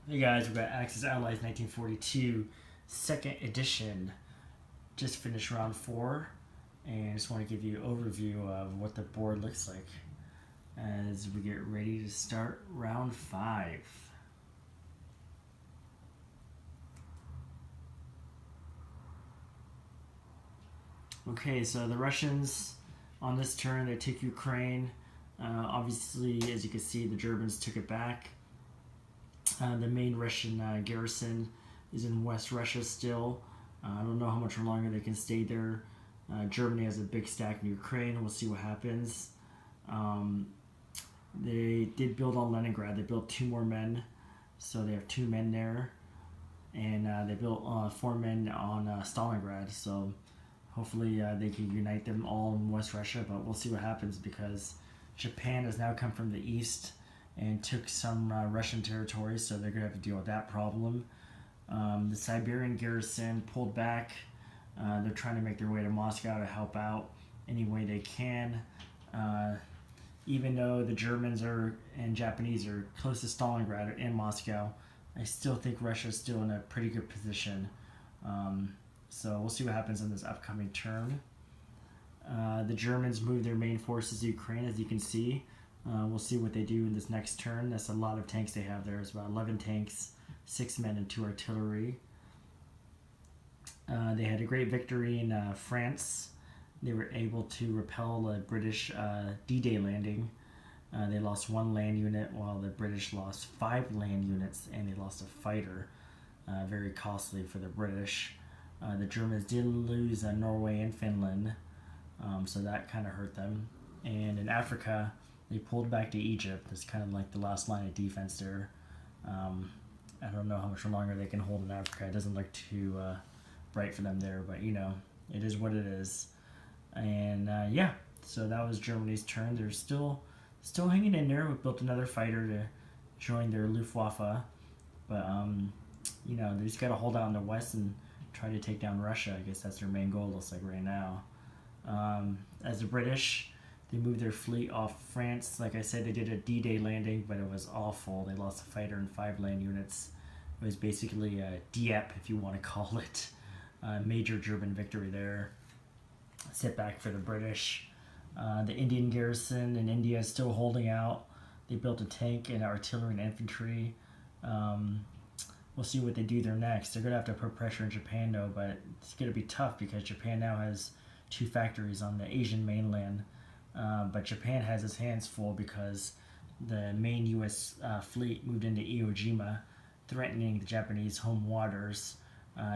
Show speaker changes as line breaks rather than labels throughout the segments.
Hey guys, we've got Axis&Allies 1942, second edition. Just finished round 4, and I just want to give you an overview of what the board looks like as we get ready to start round 5. Okay, so the Russians on this turn, they took Ukraine. Obviously, as you can see, the Germans took it back. The main Russian garrison is in West Russia still. I don't know how much longer they can stay there. Germany has a big stack in Ukraine. We'll see what happens. They did build on Leningrad. They built 2 more men, so they have 2 men there. And they built 4 men on Stalingrad, so hopefully they can unite them all in West Russia, but we'll see what happens because Japan has now come from the east and took some Russian territories, so they're going to have to deal with that problem. The Siberian garrison pulled back. They're trying to make their way to Moscow to help out any way they can. Even though the Germans and Japanese are close to Stalingrad and Moscow, I still think Russia is still in a pretty good position. So we'll see what happens in this upcoming turn. The Germans moved their main forces to Ukraine, as you can see. We'll see what they do in this next turn. That's a lot of tanks they have there. It's about 11 tanks, 6 men, and 2 artillery. They had a great victory in France. They were able to repel a British D-Day landing. They lost 1 land unit while the British lost 5 land units, and they lost a fighter. Very costly for the British. The Germans did lose Norway and Finland, so that kind of hurt them. And in Africa, they pulled back to Egypt. It's kind of like the last line of defense there. I don't know how much longer they can hold in Africa. It doesn't look too bright for them there, but you know, it is what it is. And yeah, so that was Germany's turn. They're still hanging in there. We built another fighter to join their Luftwaffe, but you know, they just got to hold out in the west and try to take down Russia. I guess that's their main goal, looks like right now. As the British, they moved their fleet off France. Like I said, they did a D-Day landing, but it was awful. They lost a fighter and 5 land units. It was basically a Dieppe, if you want to call it. Major German victory there. Setback for the British. The Indian garrison in India is still holding out. They built a tank and artillery and infantry. We'll see what they do there next. They're going to have to put pressure on Japan, though, but it's going to be tough because Japan now has 2 factories on the Asian mainland. But Japan has its hands full because the main U.S. Fleet moved into Iwo Jima, threatening the Japanese home waters.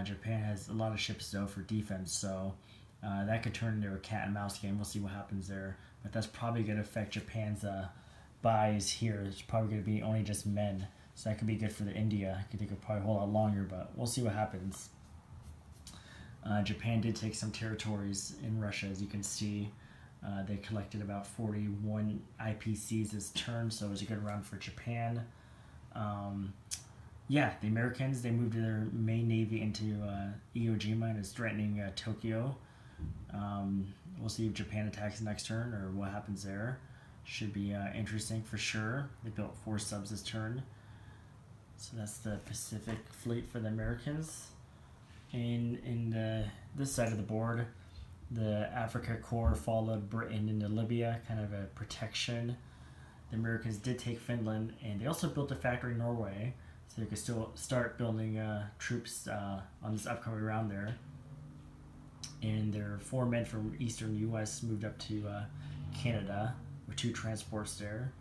Japan has a lot of ships, though, for defense, so that could turn into a cat-and-mouse game. We'll see what happens there. But that's probably going to affect Japan's buys here. It's probably going to be only just men, so that could be good for the India. I think they could probably hold out longer, but we'll see what happens. Japan did take some territories in Russia, as you can see. They collected about 41 IPCs this turn, so it was a good round for Japan. Yeah, the Americans, they moved their main navy into Iwo Jima and is threatening Tokyo. We'll see if Japan attacks next turn or what happens there. Should be interesting for sure. They built 4 subs this turn. So that's the Pacific Fleet for the Americans. In this side of the board, the Africa Corps followed Britain into Libya, kind of a protection. The Americans did take Finland, and they also built a factory in Norway, so they could still start building troops on this upcoming round there. And their 4 men from eastern U.S. moved up to Canada with 2 transports there.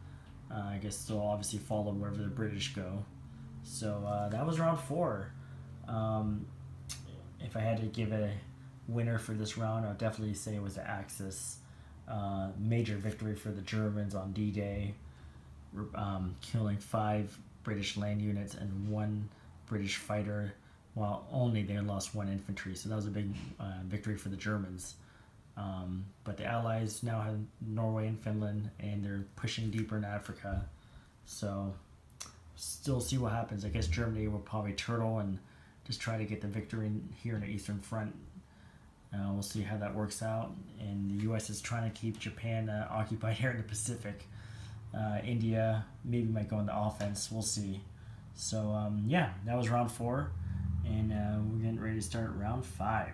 I guess they'll obviously follow wherever the British go. So that was round 4. If I had to give a winner for this round, I would definitely say it was the Axis. Major victory for the Germans on D-Day, killing 5 British land units and 1 British fighter, while only they lost 1 infantry. So that was a big victory for the Germans. But the Allies now have Norway and Finland, and they're pushing deeper in Africa. So still see what happens. I guess Germany will probably turtle and just try to get the victory here in the Eastern Front. We'll see how that works out. And the U.S. is trying to keep Japan occupied here in the Pacific. India maybe might go on the offense. We'll see. So yeah, that was round 4, and we're getting ready to start round 5.